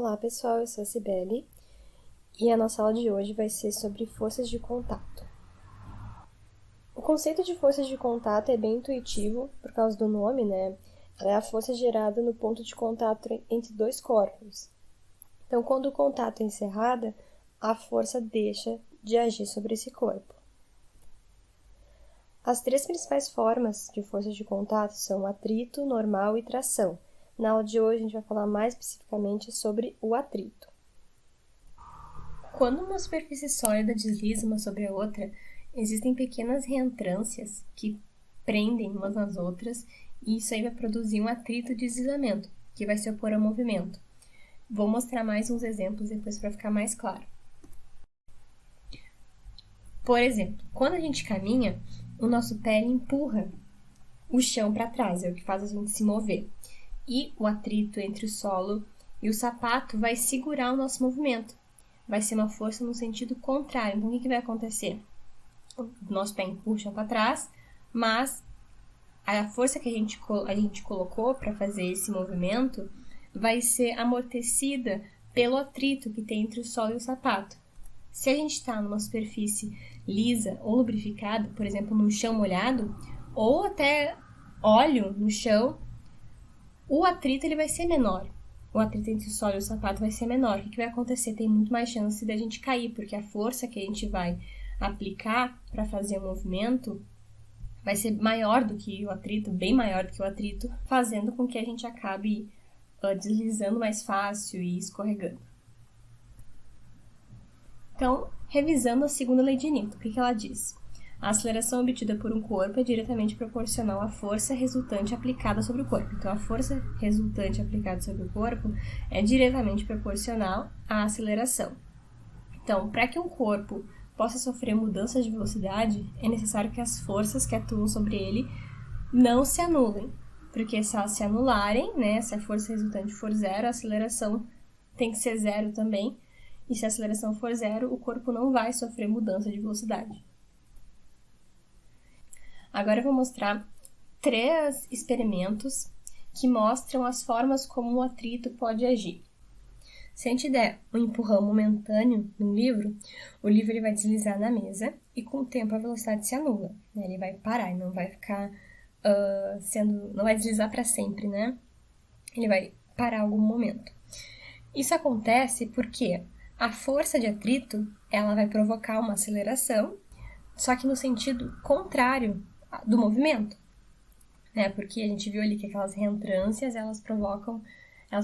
Olá pessoal, eu sou a Cibele e a nossa aula de hoje vai ser sobre forças de contato. O conceito de forças de contato é bem intuitivo por causa do nome, né? Ela é a força gerada no ponto de contato entre dois corpos. Então, quando o contato é encerrado, a força deixa de agir sobre esse corpo. As três principais formas de forças de contato são atrito, normal e tração. Na aula de hoje, a gente vai falar mais especificamente sobre o atrito. Quando uma superfície sólida desliza uma sobre a outra, existem pequenas reentrâncias que prendem umas nas outras e isso aí vai produzir um atrito de deslizamento, que vai se opor ao movimento. Vou mostrar mais uns exemplos depois para ficar mais claro. Por exemplo, quando a gente caminha, o nosso pé empurra o chão para trás, é o que faz a gente se mover. E o atrito entre o solo e o sapato vai segurar o nosso movimento. Vai ser uma força no sentido contrário. Então, o que vai acontecer? O nosso pé empurra para trás, mas a força que a gente colocou para fazer esse movimento vai ser amortecida pelo atrito que tem entre o solo e o sapato. Se a gente está numa superfície lisa ou lubrificada, por exemplo, num chão molhado, ou até óleo no chão, o atrito ele vai ser menor. O atrito entre o solo e o sapato vai ser menor. O que vai acontecer? Tem muito mais chance de a gente cair, porque a força que a gente vai aplicar para fazer o movimento vai ser maior do que o atrito, bem maior do que o atrito, fazendo com que a gente acabe deslizando mais fácil e escorregando. Então, revisando a segunda lei de Newton, o que ela diz? A aceleração obtida por um corpo é diretamente proporcional à força resultante aplicada sobre o corpo. Então, a força resultante aplicada sobre o corpo é diretamente proporcional à aceleração. Então, para que um corpo possa sofrer mudanças de velocidade, é necessário que as forças que atuam sobre ele não se anulem. Porque se elas se anularem, né, se a força resultante for zero, a aceleração tem que ser zero também. E se a aceleração for zero, o corpo não vai sofrer mudança de velocidade. Agora eu vou mostrar 3 experimentos que mostram as formas como o atrito pode agir. Se a gente der um empurrão momentâneo no livro, o livro ele vai deslizar na mesa e com o tempo a velocidade se anula, né? Ele vai parar e não vai ficar não vai deslizar para sempre, né? Ele vai parar em algum momento. Isso acontece porque a força de atrito ela vai provocar uma aceleração, só que no sentido contrário do movimento, né? Porque a gente viu ali que aquelas reentrâncias, elas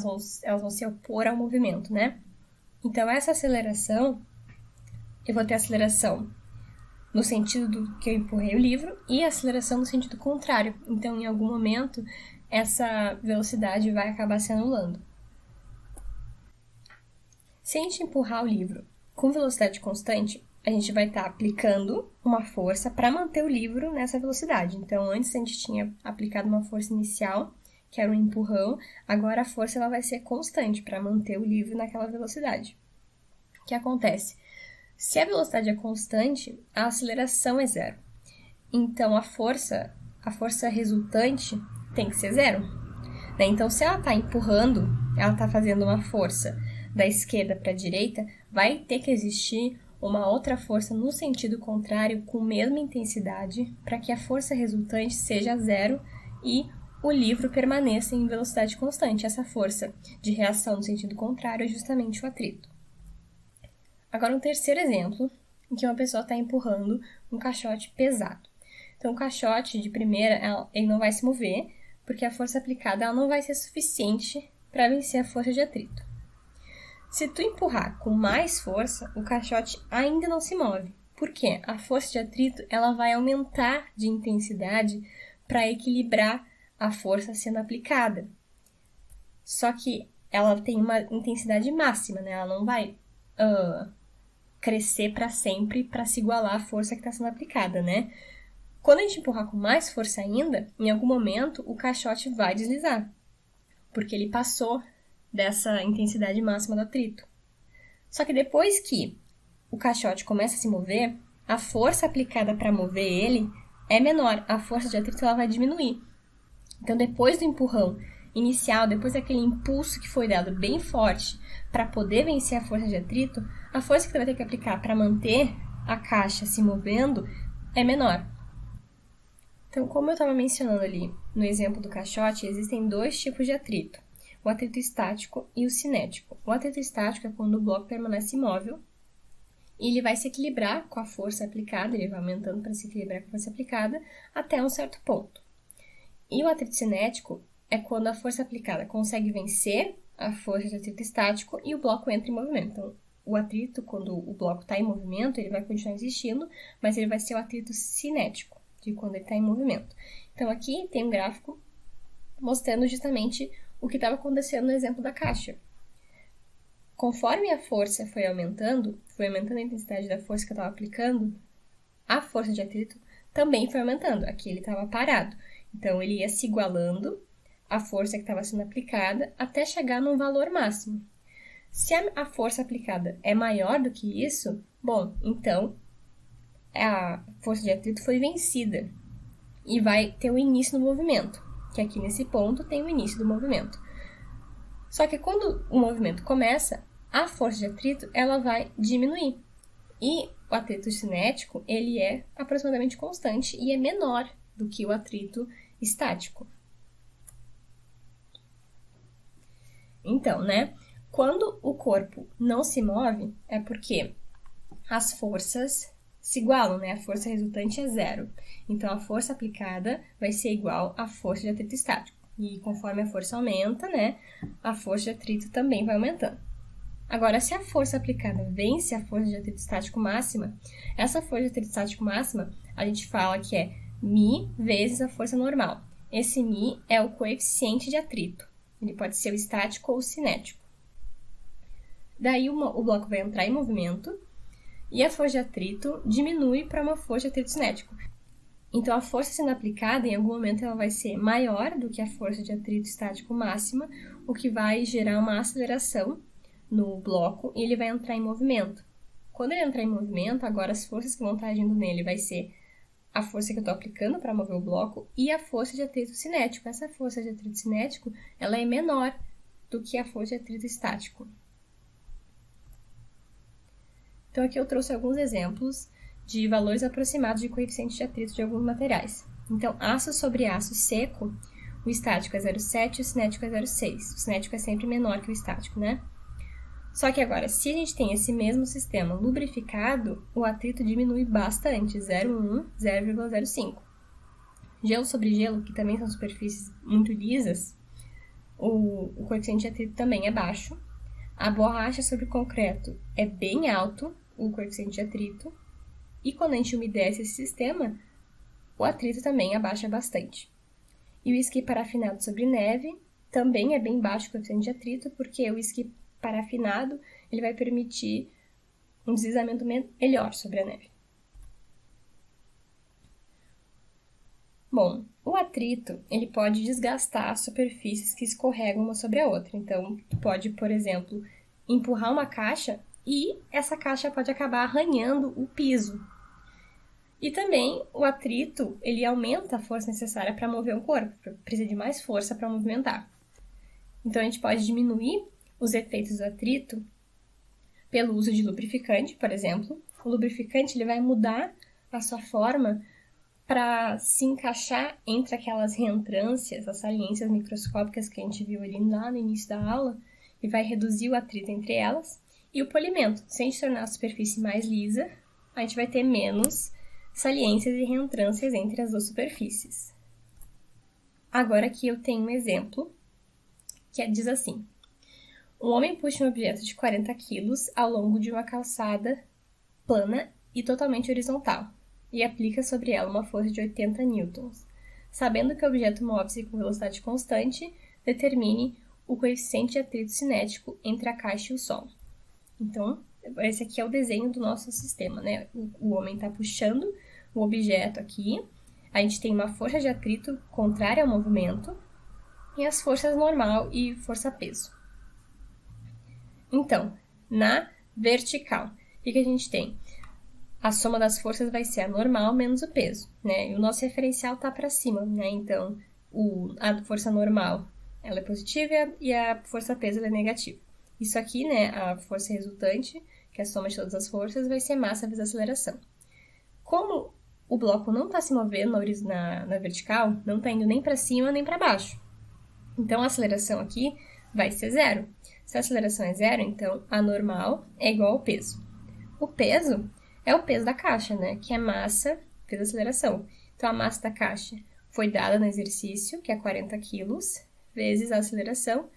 vão se opor ao movimento, né? Então, essa aceleração, eu vou ter aceleração no sentido do que eu empurrei o livro e aceleração no sentido contrário. Então, em algum momento, essa velocidade vai acabar se anulando. Se a gente empurrar o livro com velocidade constante, a gente vai estar aplicando uma força para manter o livro nessa velocidade. Então, antes a gente tinha aplicado uma força inicial, que era um empurrão, agora a força ela vai ser constante para manter o livro naquela velocidade. O que acontece? Se a velocidade é constante, a aceleração é zero. Então, a força resultante tem que ser zero. Né? Então, se ela está empurrando, ela está fazendo uma força da esquerda para a direita, vai ter que existir uma outra força no sentido contrário com a mesma intensidade para que a força resultante seja zero e o livro permaneça em velocidade constante. Essa força de reação no sentido contrário é justamente o atrito. Agora, um terceiro exemplo, em que uma pessoa está empurrando um caixote pesado. Então, o caixote, de primeira, ele não vai se mover, porque a força aplicada ela não vai ser suficiente para vencer a força de atrito. Se tu empurrar com mais força, o caixote ainda não se move. Por quê? A força de atrito ela vai aumentar de intensidade para equilibrar a força sendo aplicada. Só que ela tem uma intensidade máxima, né? Ela não vai crescer para sempre para se igualar à força que está sendo aplicada, né? Quando a gente empurrar com mais força ainda, em algum momento o caixote vai deslizar, porque ele passou dessa intensidade máxima do atrito. Só que depois que o caixote começa a se mover, a força aplicada para mover ele é menor, a força de atrito ela vai diminuir. Então, depois do empurrão inicial, depois daquele impulso que foi dado bem forte para poder vencer a força de atrito, a força que você vai ter que aplicar para manter a caixa se movendo é menor. Então, como eu estava mencionando ali no exemplo do caixote, existem dois tipos de atrito, o atrito estático e o cinético. O atrito estático é quando o bloco permanece imóvel e ele vai se equilibrar com a força aplicada, ele vai aumentando para se equilibrar com a força aplicada até um certo ponto. E o atrito cinético é quando a força aplicada consegue vencer a força de atrito estático e o bloco entra em movimento. Então, o atrito, quando o bloco está em movimento, ele vai continuar existindo, mas ele vai ser o atrito cinético, de quando ele está em movimento. Então, aqui tem um gráfico mostrando justamente o que estava acontecendo no exemplo da caixa. Conforme a força foi aumentando a intensidade da força que eu estava aplicando, a força de atrito também foi aumentando. Aqui ele estava parado. Então, ele ia se igualando à força que estava sendo aplicada até chegar num valor máximo. Se a força aplicada é maior do que isso, bom, então a força de atrito foi vencida e vai ter o início do movimento, que aqui nesse ponto tem o início do movimento. Só que quando o movimento começa, a força de atrito ela vai diminuir. E o atrito cinético, ele é aproximadamente constante e é menor do que o atrito estático. Então, quando o corpo não se move, é porque as forças se igualam, A força resultante é zero. Então, a força aplicada vai ser igual à força de atrito estático. E conforme a força aumenta, a força de atrito também vai aumentando. Agora, se a força aplicada vence a força de atrito estático máxima, essa força de atrito estático máxima, a gente fala que é μ vezes a força normal. Esse μ é o coeficiente de atrito. Ele pode ser o estático ou o cinético. Daí o bloco vai entrar em movimento e a força de atrito diminui para uma força de atrito cinético. Então, a força sendo aplicada, em algum momento, ela vai ser maior do que a força de atrito estático máxima, o que vai gerar uma aceleração no bloco e ele vai entrar em movimento. Quando ele entrar em movimento, agora as forças que vão estar agindo nele vai ser a força que eu estou aplicando para mover o bloco e a força de atrito cinético. Essa força de atrito cinético ela é menor do que a força de atrito estático. Então, aqui eu trouxe alguns exemplos de valores aproximados de coeficiente de atrito de alguns materiais. Então, aço sobre aço seco, o estático é 0,7 e o cinético é 0,6. O cinético é sempre menor que o estático, Só que agora, se a gente tem esse mesmo sistema lubrificado, o atrito diminui bastante, 0,1, 0,05. Gelo sobre gelo, que também são superfícies muito lisas, o coeficiente de atrito também é baixo. A borracha sobre concreto é bem alto, o coeficiente de atrito. E quando a gente umedece esse sistema, o atrito também abaixa bastante. E o esqui parafinado sobre neve também é bem baixo o coeficiente de atrito, porque o esqui parafinado ele vai permitir um deslizamento melhor sobre a neve. Bom, o atrito ele pode desgastar superfícies que escorregam uma sobre a outra. Então, tu pode, por exemplo, empurrar uma caixa e essa caixa pode acabar arranhando o piso. E também o atrito ele aumenta a força necessária para mover o corpo, precisa de mais força para movimentar. Então, a gente pode diminuir os efeitos do atrito pelo uso de lubrificante, por exemplo. O lubrificante ele vai mudar a sua forma para se encaixar entre aquelas reentrâncias, as saliências microscópicas que a gente viu ali lá no início da aula, e vai reduzir o atrito entre elas. E o polimento, se a gente tornar a superfície mais lisa, a gente vai ter menos saliências e reentrâncias entre as duas superfícies. Agora aqui eu tenho um exemplo que diz assim: um homem puxa um objeto de 40 kg ao longo de uma calçada plana e totalmente horizontal e aplica sobre ela uma força de 80 newtons. Sabendo que o objeto move-se com velocidade constante, determine o coeficiente de atrito cinético entre a caixa e o solo. Então, esse aqui é o desenho do nosso sistema, O homem está puxando o objeto aqui, a gente tem uma força de atrito contrária ao movimento e as forças normal e força-peso. Então, na vertical, o que a gente tem? A soma das forças vai ser a normal menos o peso, E o nosso referencial está para cima, Então, a força normal ela é positiva e a força peso ela é negativa. Isso aqui, né, a força resultante, que é a soma de todas as forças, vai ser massa vezes aceleração. Como o bloco não está se movendo na vertical, não está indo nem para cima nem para baixo. Então, a aceleração aqui vai ser zero. Se a aceleração é zero, então a normal é igual ao peso. O peso é o peso da caixa, né? Que é massa vezes aceleração. Então, a massa da caixa foi dada no exercício, que é 40 quilos, vezes a aceleração,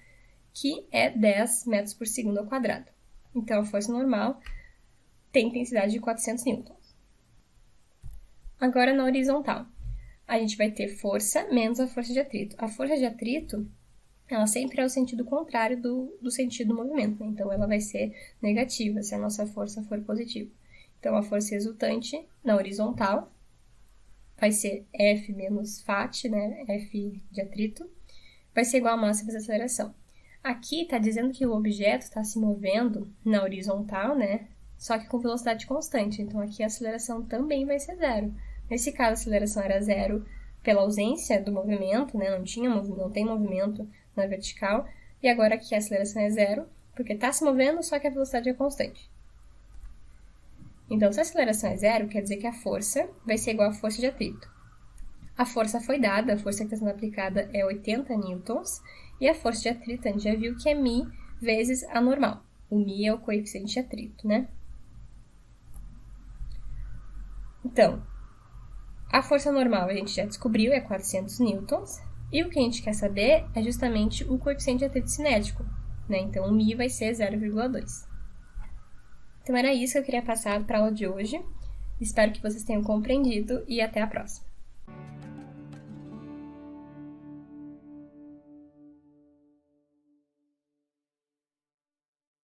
que é 10 metros por segundo ao quadrado. Então, a força normal tem intensidade de 400 newtons. Agora, na horizontal, a gente vai ter força menos a força de atrito. A força de atrito, ela sempre é o sentido contrário do sentido do movimento, né? Então, ela vai ser negativa se a nossa força for positiva. Então, a força resultante na horizontal vai ser F menos FAT, né? F de atrito, vai ser igual a massa vezes aceleração. Aqui está dizendo que o objeto está se movendo na horizontal, né? Só que com velocidade constante. Então, aqui a aceleração também vai ser zero. Nesse caso, a aceleração era zero pela ausência do movimento, né? Não tem movimento na vertical. E agora aqui a aceleração é zero, porque está se movendo, só que a velocidade é constante. Então, se a aceleração é zero, quer dizer que a força vai ser igual à força de atrito. A força foi dada, a força que está sendo aplicada é 80 newtons, e a força de atrito, a gente já viu que é μ vezes a normal. O μ é o coeficiente de atrito, né? Então, a força normal a gente já descobriu, é 400 newtons, e o que a gente quer saber é justamente o coeficiente de atrito cinético, né? Então, o μ vai ser 0,2. Então, era isso que eu queria passar para a aula de hoje. Espero que vocês tenham compreendido e até a próxima.